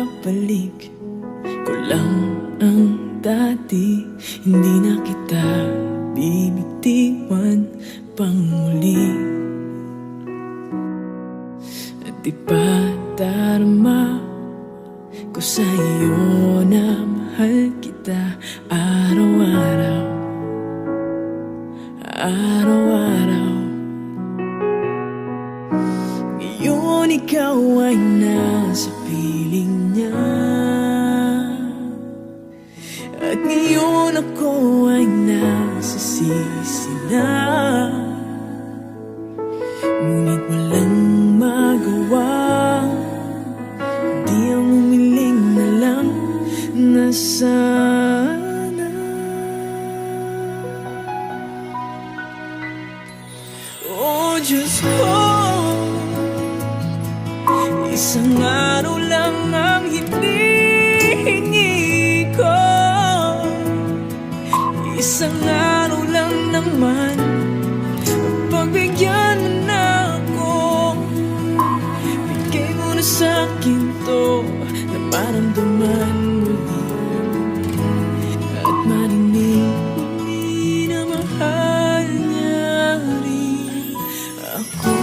ibabalik ko lang ang dati. Hindi na kita bibitiwan pang muli. At di pa darma ko sa iyo na mahal kita araw-araw, araw-araw. Ngayon ikaw ay nasa piling niya, at ngayon ako ay nasa sisi na. Ngunit walang magawa, di ang umiling na lang na sana. Oh Diyos ko, isang araw lang ang hinihingi ko. Isang araw lang naman, pagbigyan mo na ako. Bigay mo na sa'kin to na maramdaman muli, at marinig muli na mahal niya rin ako.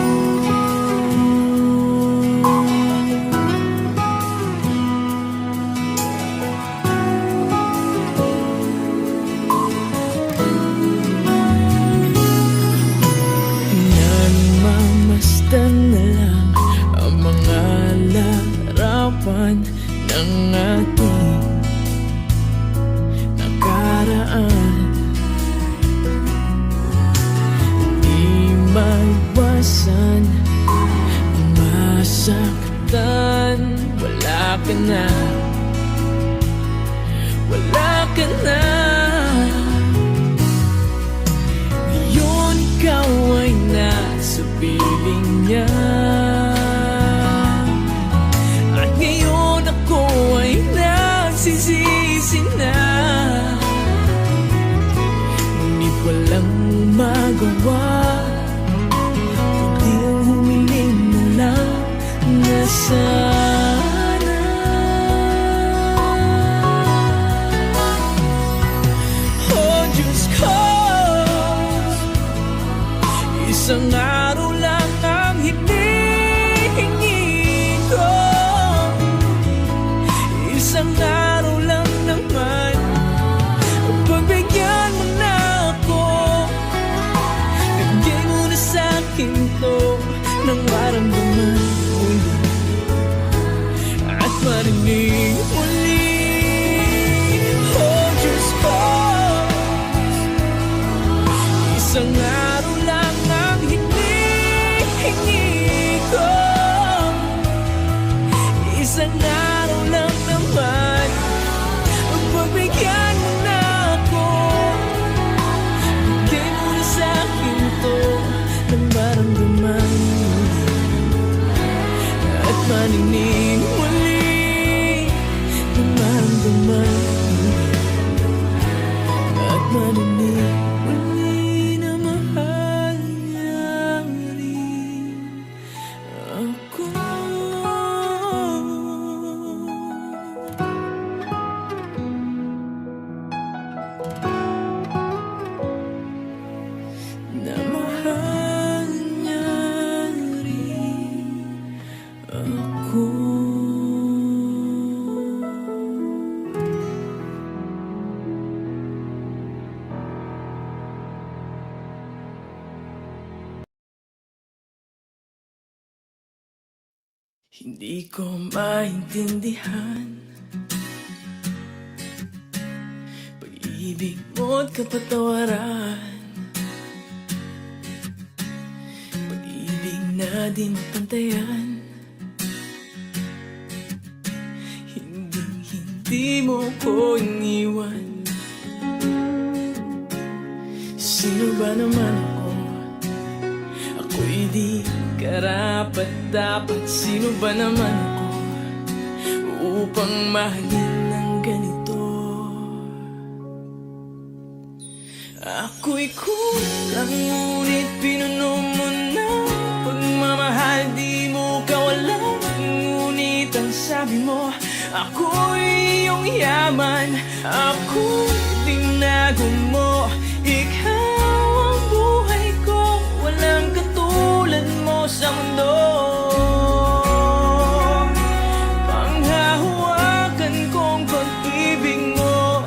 Nagmamasdan na lang ang mga larawan ng ating nakaraan. Di maiwasan masaktan. Wala ka na, wala ka na. Ngayon ikaw ay nasa piling niya, at ngayon ako ay nagsisisi na. Ngunit walang magawa, kundi ang humiling na lang na sana. Oh Diyos ko, isang araw lang ang hinihingi ko. Isang araw lang naman, pagbigyan mo na ako. Bigay mo na sa'kin to nang maramdaman muli, at marinig muli. Oh Diyos ko, isang araw lang ang hinihingi ko. Isang araw lang naman, pagbigyan mo na ako. Bigay mo na sa'kin to nang maramdaman muli, at marinig muli nang maramdaman muli, at marinig muli na mahal niya rin ako. Na mahal niya rin ako. Hindi ko maintindihan pag-ibig mo't kapatawaran, pag-ibig na di mapantayan. Hindi mo ko iniwan. Sino ba naman ako? Ako'y di karapat-dapat. Sino ba naman ako upang mahalin ng ganito? Ako'y kulang, ngunit pinuno mo na pagmamahal. Di mo kawalan, ngunit ang sa sabi mo. Ako'y iyong yaman, ako'y tinago mo. Ikaw ang buhay ko, walang katulad mo sa mundo. Panghahawakan kong pag-ibig mo,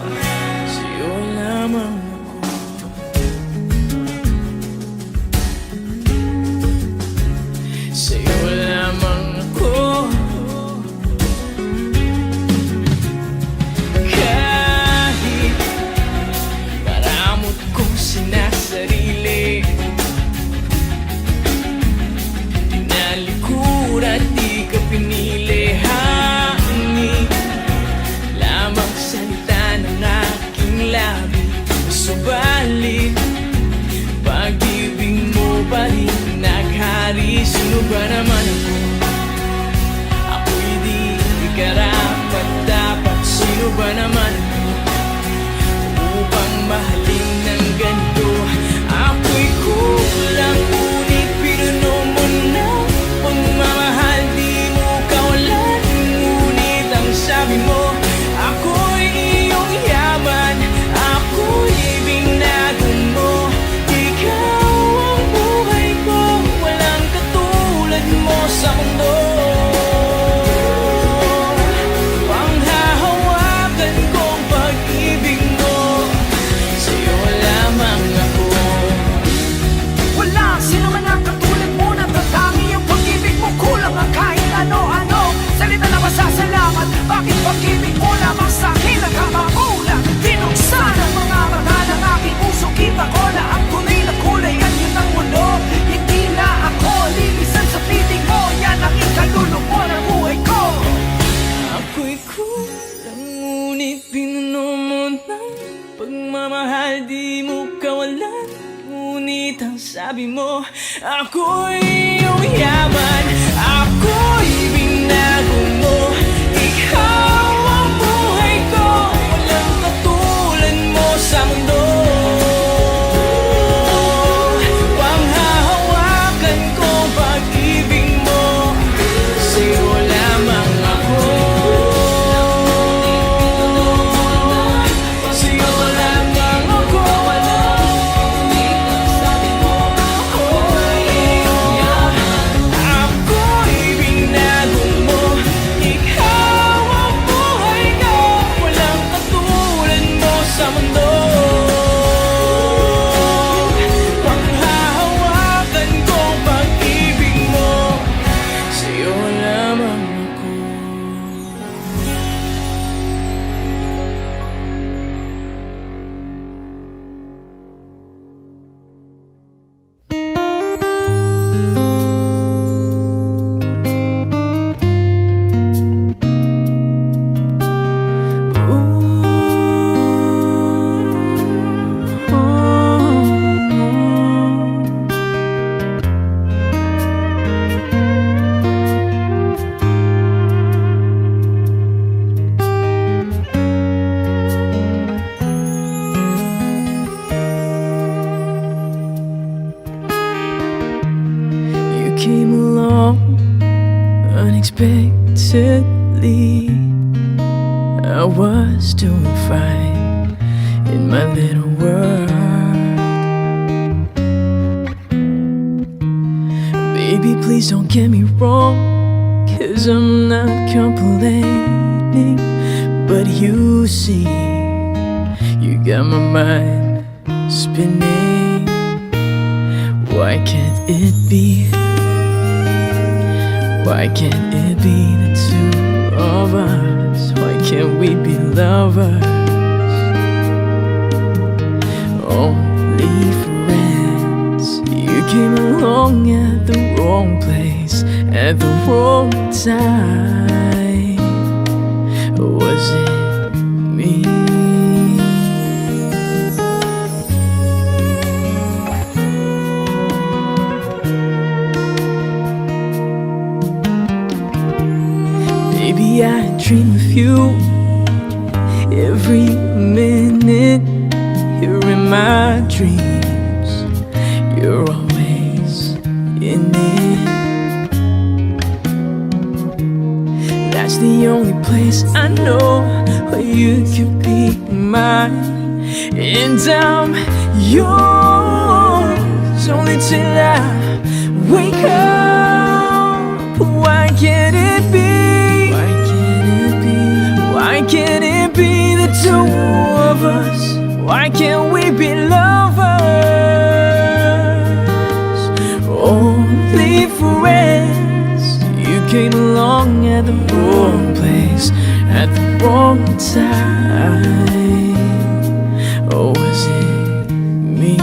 sa'yo lamang ako. Sa'yo lamang ako. Kahit maramot kong sinasarili, tinalikuran, di ka pinili. Hangin lamang salita ng aking labi, subalit pag-ibig mo pa rin naghari. Sino ba naman ako? Ako'y di karapat dapat. Sino ba naman ako upang mahalin ng ganito? Ako'y kulang, ngunit pinuno mo na pagmamahal. Di mo kawalan, ngunit ang sabi mo, ako'y iyong yaman, ako'y binago mo. Ikaw ang buhay ko, walang katulad mo sa mundo. Panghahawakan kong pag-ibig mo, sa'yo lamang ako. Wala sino man ang katulad mo, natatangi ang pag-ibig mo. Kulang ang kahit ano-ano, salita na masasalamat. Bakit pag-ibig mo lamang sa'kin nagkakakulang? Binuksan ang mga mata ng aking puso, kita ko na ang tunay na kulay at yun ang mundo. Hindi na ako lilisan sa piling mo, yan ang ikaluluwa ng buhay ko. Ako'y kulang, ngunit pinuno mo ng pagmamahal. Di mo kawalan, ngunit ang sabi mo, ako'y iyong yaman, ako'y binago mo. Ikaw ang buhay ko, walang katulad mo sa mundo. Panghahawakan ko pag-ibig mo, sa'yo lamang ako. Sa'yo lamang ako. Ako'y binago mo. Ikaw ang buhay ko, walang katulad mo sa mundo. Panghahawakan ko pag-ibig mo, sa'yo lamang ako. You came along unexpectedly. I was doing fine in my little world. Baby, please don't get me wrong, 'cause I'm not complaining. But you see, you got my mind spinning. Why can't it be? Why can't it be the two of us? Why can't we be lovers? Only friends. You came along at the wrong place, at the wrong time. Was it me? Baby, I dream of you every minute. You're in my dreams, you're always in it. That's the only place I know where you could be mine. And I'm yours only till I wake up. Why can't it be? Why can't it be? Why can't it be the two of us? Why can't we be lovers? Only friends. You came along at the wrong place, at the wrong time. Or was it me?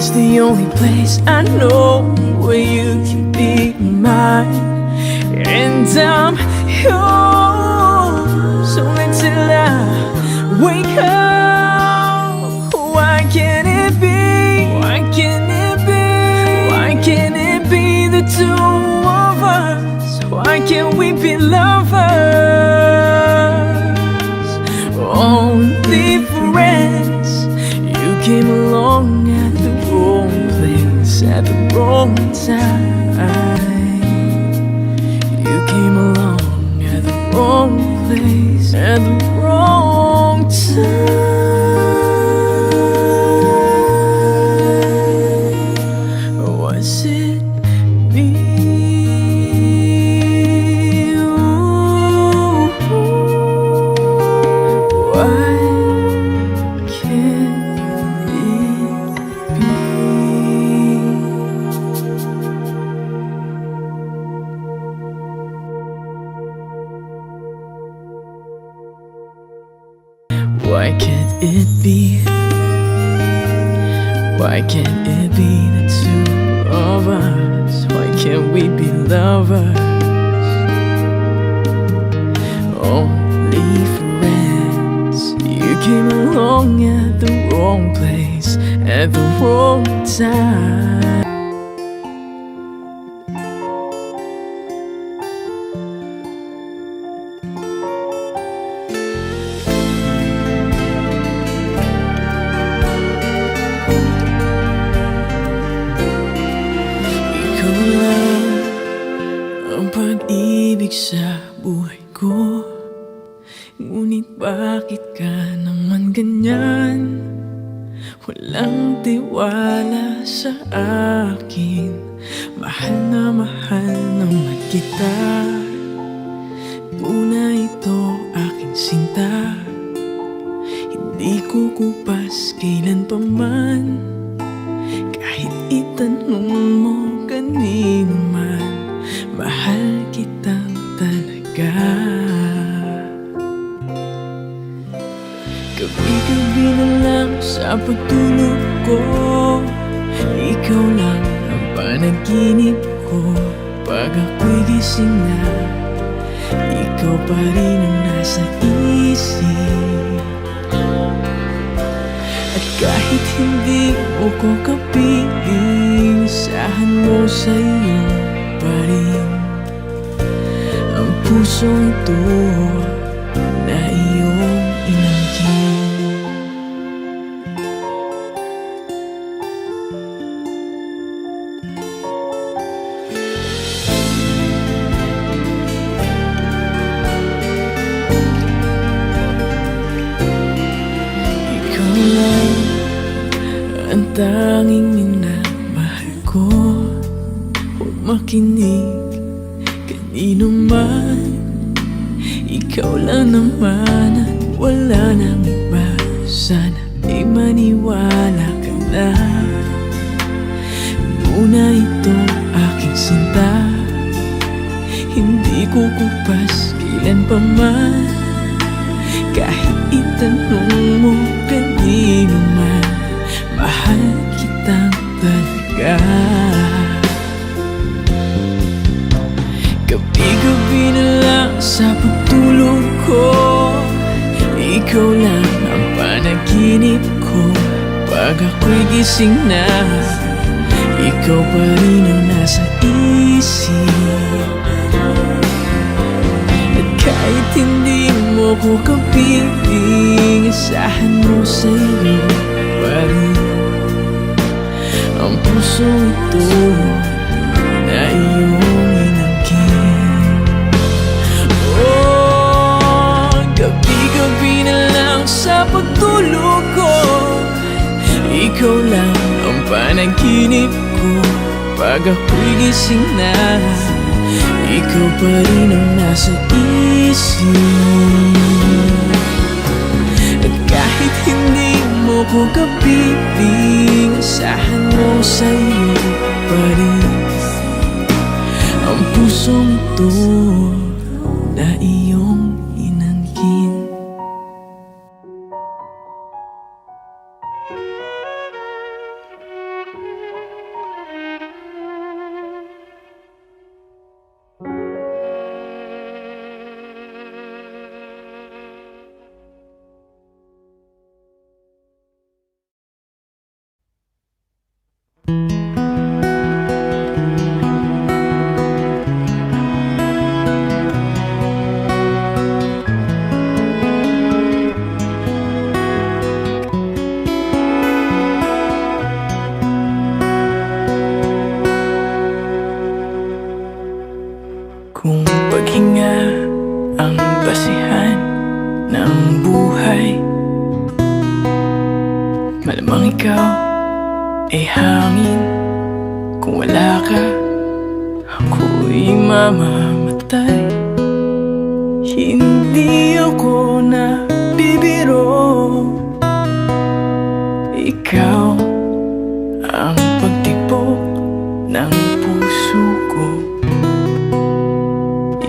The only place I know where you can be mine. And I'm yours only till I wake up. Why can't it be? Why can't it be? Why can't it be the two of us? Why can't we be lovers? Only friends. You came along at the wrong place, at the wrong time. You came along at the wrong place, at the wrong time. Was it me? Ooh, why can't Why can't it be? Why can't it be the two of us? Why can't we be lovers? Only friends. You came along at the wrong place, at the wrong time. Ang pag-ibig sa buhay ko. Ngunit bakit ka naman ganyan? Walang tiwala sa akin. Mahal naman kita. Tunay ito aking sinta. Hindi ko kupas kailan pa man. Kahit itanong mo kanino man, mahal kitang talaga. Gabi-gabi na lang sa pagtulog ko, ikaw lang ang panaginip ko. Pag ako'y gising na, ikaw pa rin ang nasa isip. At kahit hindi mo ko kapiling, asahan mo sa iyo pa rin ang puso ito na iyong inangkin. Ikaw lang ang tanging minamahal ko. Huwag makinig kanino man, ikaw lang naman at wala nang iba. Sana ay maniwala ka na. Muna ito aking sinta, hindi ko kupas kailan pa man. Kahit itanong mo kanino man, mahal kitang talaga. Gabi-gabi na lang sa pagtulog ko, ikaw lang ang Pag ako'y gising na, ikaw pa rin ang nasa isip. At kahit hindi mo ko kapiling, asahan mo sa'yo pa rin ang pusong ito na iyong inangkin. Oh, gabi-gabi na lang sa pagtulog ko, ikaw lang ang panaginip ko. Pag ako'y gising na, ikaw pa rin ang nasa isip. At kahit hindi mo ko kapiling, asahan mo sa'yo pa rin ang pusong ito na iyong inangkin. Kung paghinga ang basihan ng buhay, malamang ikaw ay hangin. Kung wala ka, ako'y mamamatay. Hindi ako nabibiro, ikaw ang pagtibok ng puso ko.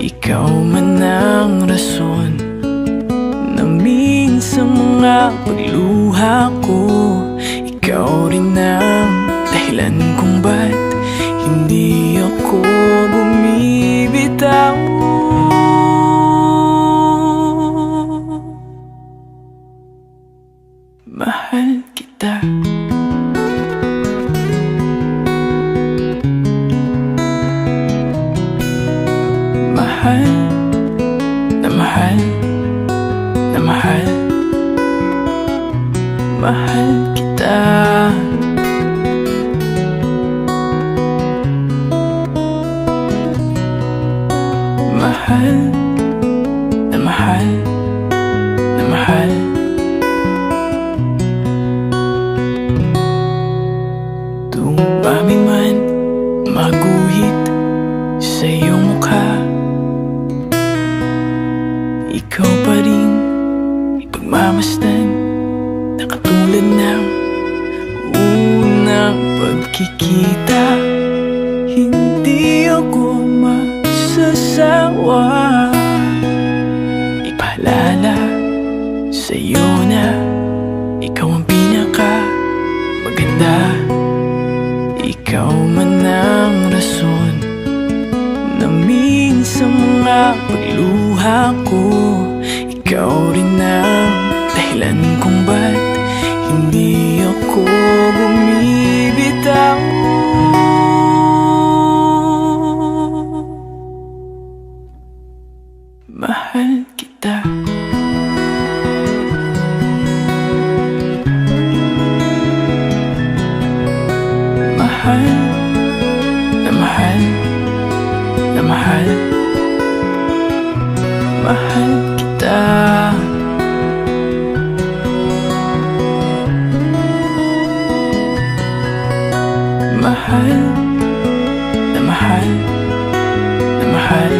Ikaw man ang rason na minsan mga pagluha ko. Ikaw rin ang dahilan kung ba't hindi ako bumibitaw. Mahal kita. Mahal na mahal na mahal, mahal kita. Mahal na mahal na mahal. Dumami man maguhit sa iyong mukha, ikaw pa rin ipagmamasdan na katulad ng unang pagkikita. Hindi ako masasawa ipaalala sa'yo na ikaw ang pinaka maganda. Ikaw man ang rason na minsan mga pagluha ko. Ikaw rin ang dahilan kung ba't hindi ako bumibitaw. Mahal kita. Mahal na mahal na mahal, mahal kita. Mahal na mahal na mahal.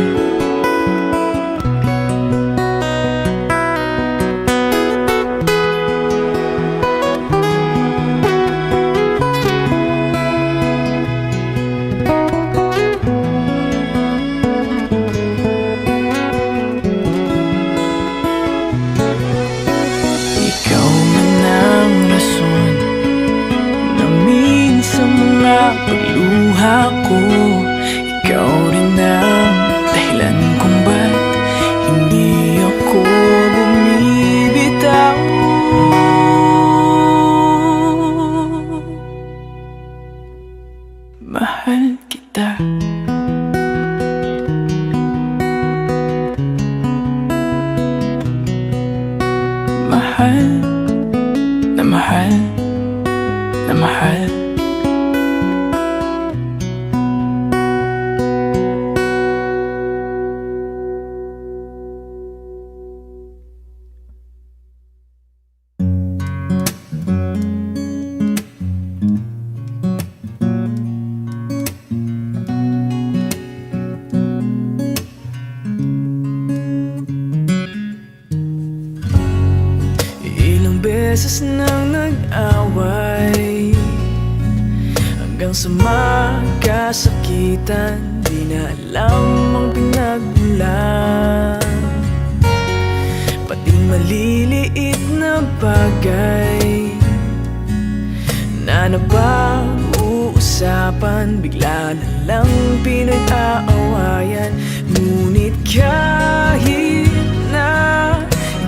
Ikaw man ang rason na minsan mga pagluha na mahal. Ilang beses nang nag-away hanggang sa magkasakitan, di na alam ang pinagmulan. Pati maliliit na bagay na napag-uusapan, bigla na lang pinag-aawayan. Ngunit kahit na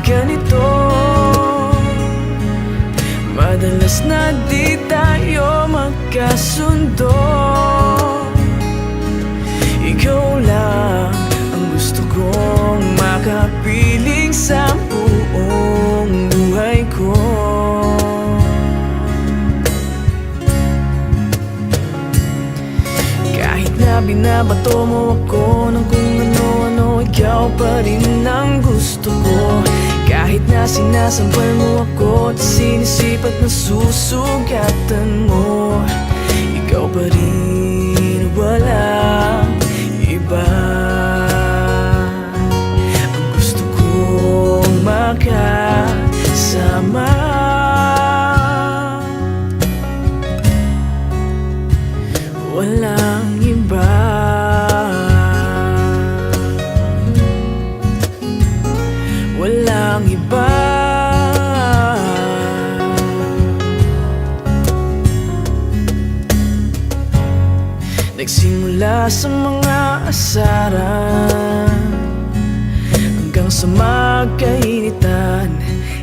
ganito, madalas na di tayo magkasundo. Ikaw lang ang gusto kong makapiling sa buong buhay ko. Kahit na binabato mo ako ng kung ano-ano, ikaw pa rin ang gusto ko. Kahit na sinasampal mo ako at sinisipat na susugatan mo, ikaw pa rin, walang iba. Ang gusto kong makasama, walang iba. Walang iba. Nagsimula sa mga asaran hanggang sa magkainitan,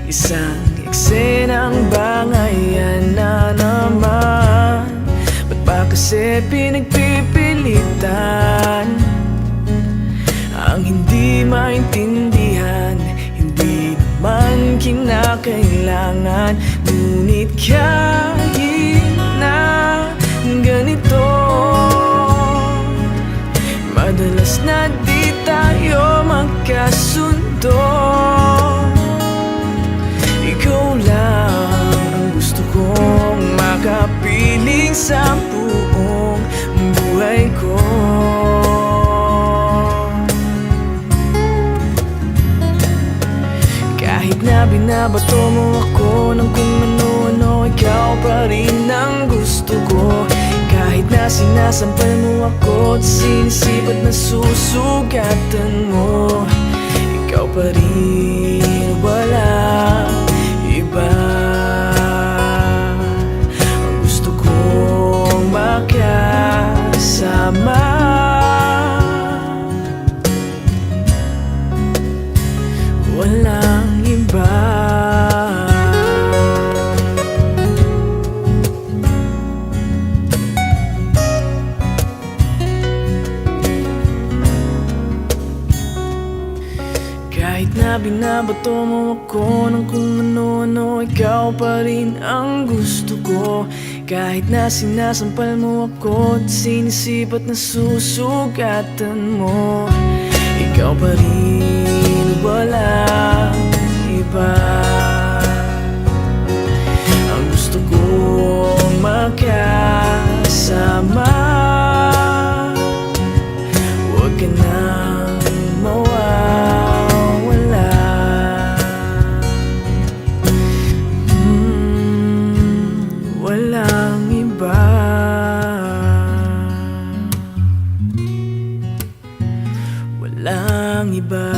isang eksenang bangayan na naman. Ba't ba kasi pinagpipilitan ang hindi maintindihan? Hindi naman kinakailangan. Ngunit kahit na ganito, madalas na di tayo magkasundo. Ikaw lang ang gusto kong makapiling sa buong buhay ko. Kahit na binabato mo ako ng kung ano-ano, ikaw pa rin ang gusto ko. Kahit na sinasampal mo ako at sinisipat na susugatan mo, ikaw pa rin, walang iba. Ang gusto kong makasama, walang iba. Kahit na binabato mo ako ng kung ano-ano, ikaw pa rin ang gusto ko. Kahit na sinasampal mo ako at sinisipat na susugatan mo, ikaw pa rin, walang iba. Ang gusto kong makasama, huwag ka nang mawawala. Walang iba. Walang iba.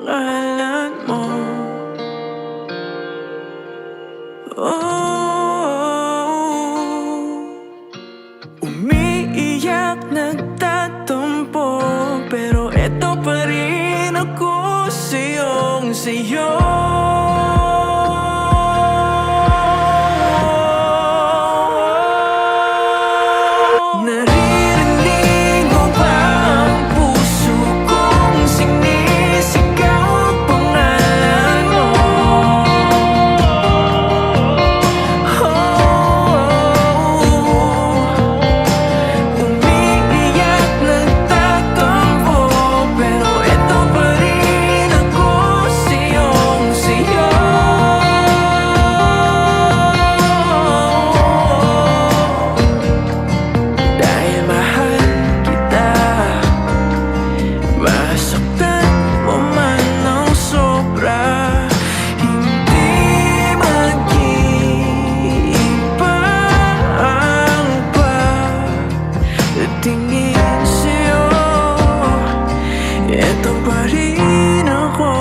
pangalan mo. Oh, umiiyak, nagtatampo, pero eto pa rin ako sa'yo. Naririnig mo ba ang puso kong sinisigaw ang pangalan mo? Umiiyak, nagtatampo, pero eto pa rin ako sa'yo. Dahil mahal kita, masaktan mo man ng sobra, hindi mag-iiba ang pagtingin sa'yo. Eto pa rin ako.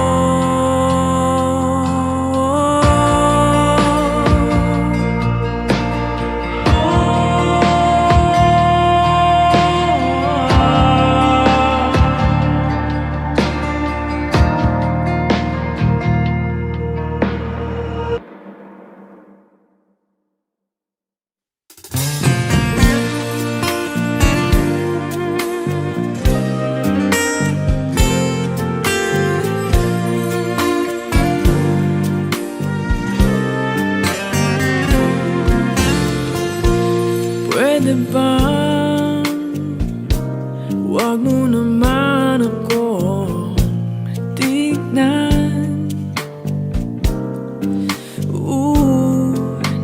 Pwede bang wag mo naman ako tignan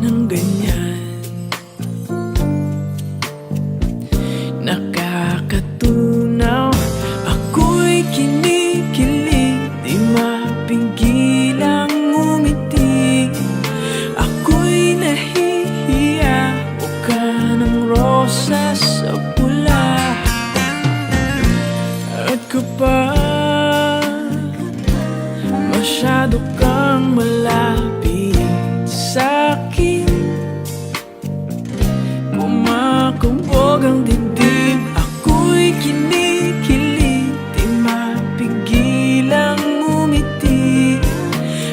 nang ganyan? Nakakatunaw, ako'y kinikilig, di mapigilang ngumiti. Ako'y nahihiya, mukha ng rosas sa pula. At kapag masyado kang malapit sa'kin, kumakabog ang dibdib. Ako'y kinikilig, di mapigilang ngumiti.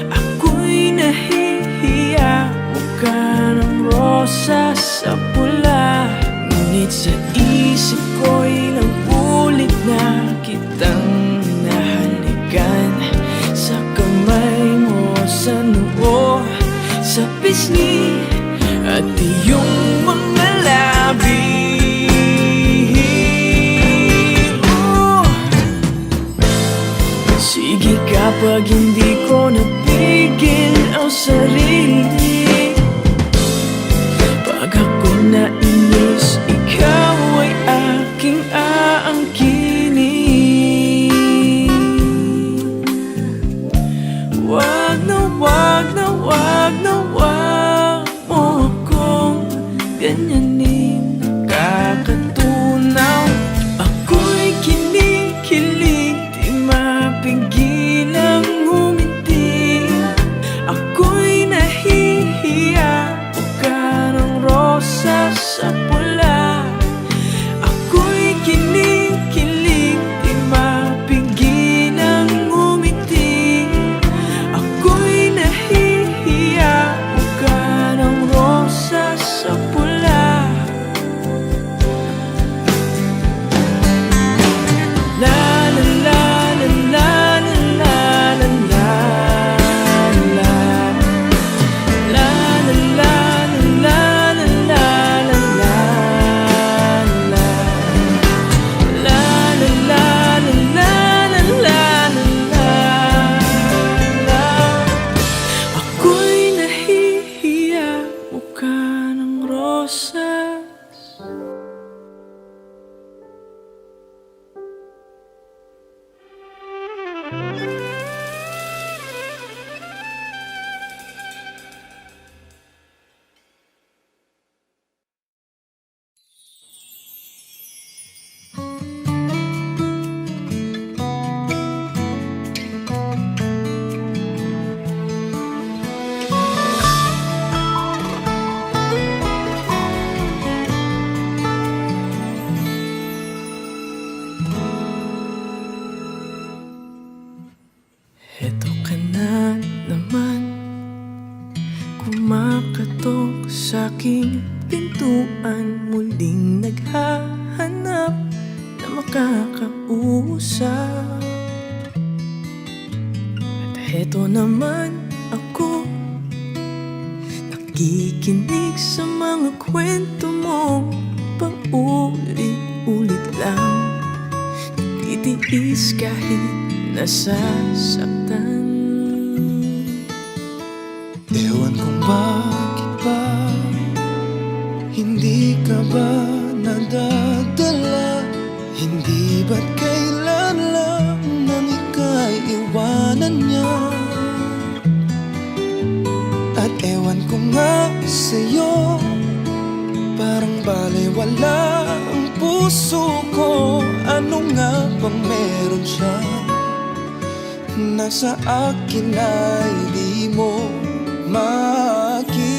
Ako'y nahihiya, mukha ng rosas sa pula. Ngunit sa isip ko ilang ulit na kitang nahalikan, sa kamay mo, sa noo, sa pisngi, at iyong mga labi. Sige kapag hindi ko napigil ang sarili, pag ako nainis, ikaw ay aking aangkinin. Wag na wag na wag na wag mo akong ganyanin. Kakatunaw, ako'y kinikilig, di mapigilang ngumiti. Ako'y nahihiya, Eto ka na naman, kumakatok sa'king pintuan, muling naghahanap na makakausap. At eto naman ako, nakikinig sa mga kwento mo, paulit-ulit lang, titiis kahit nasasaktan. Ewan kung bakit ba hindi ka ba nadadala? Hindi ba't kailan lang nang ika'y iwanan niya? At ewan ko nga sa'yo, parang balewala ang puso ko. Ano nga bang meron siya na sa akin ay di mo makita?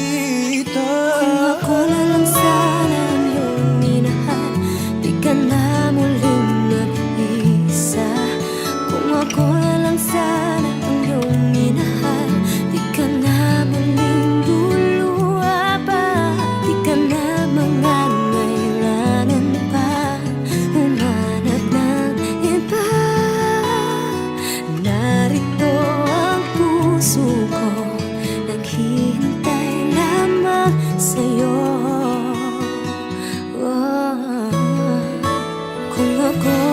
Kung ako na lang sana ang iyong minahal, di ka na muling mag-isa. Kung ako na lang sana ang iyong minahal, di ka na muling luluha pa. Di ka na mangangailangan pa humanap ng iba. Narito ang puso ko, naghihintay lamang sa'yo. Kung ako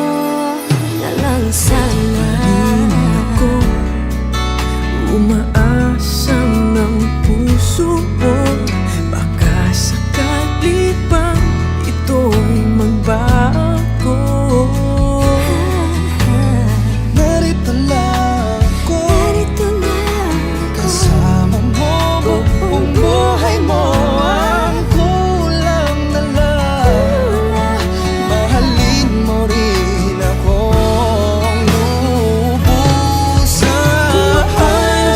na lang sana. Ako, umaasang ng puso mo, baka sakali pang ito'y magbago. Narito lang ako, Narito lang ako, kasama mo buong buhay mo. Ang kulang na lang, mahalin mo rin akong lubusan.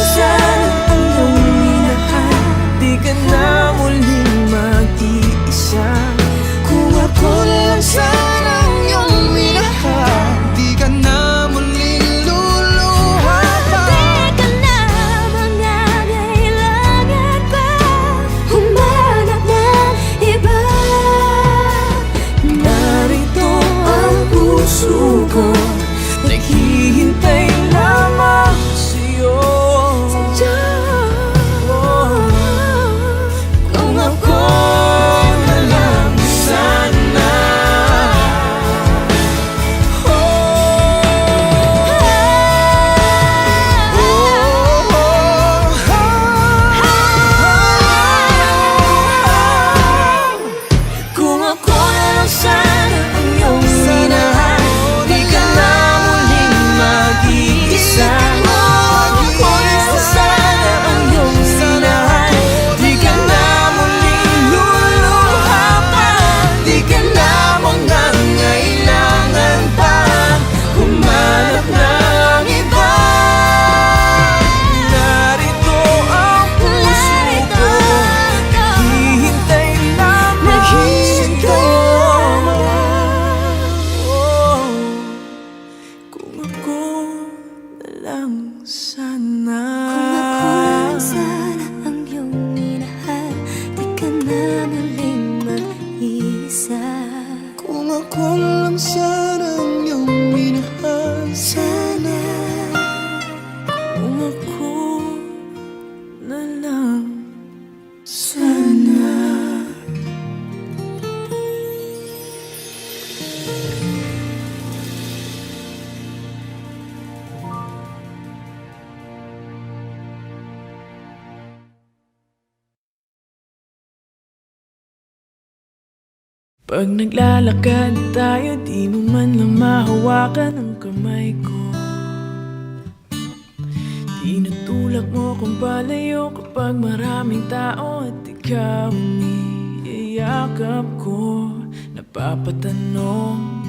Sana ang iyong minahal, di ka na muling mag-iisa. Kung ako lang sana ang iyong minahal, di ka na muling luluha pa. di ka na mangangailangan pa humanap ng iba. Narito ang puso ko, naghihintay lamang sa'yo. Kung ako na lang sana. Kung ako na lang sana ang iyong minahal, di ka na muling mag-iisa. Kung ako na lang sana ang iyong minahal, di ka na muling luluha pa. Di ka na mangangailangan pa humanap ng iba. Narito ang puso ko, naghihintay lamang sa'yo. Kung ako na lang sana. Kung ako lang sana ang iyong minahal, di ka na muling mag-isa. Kung ako lang sana ang iyong minahal, sana. Kung ako na lang sana. Pag naglalakad tayo, di mo man lang mahawakan ang kamay ko. Tinutulak mo kung palayo kapag maraming tao at ikaw ang niyayakap ko. Napapatanong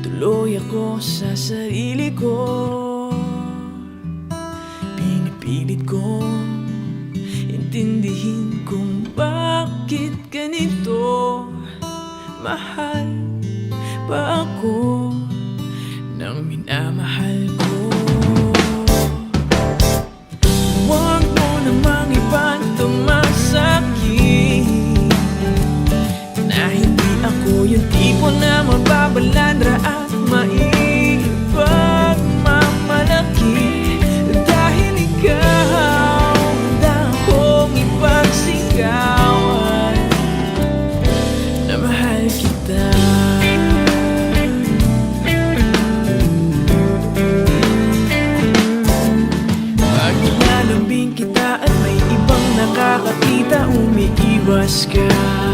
tuloy ako sa sarili ko. Pinipilit kong intindihin kung bakit ganito. Mahal ba ako ng minamahal ko? sky.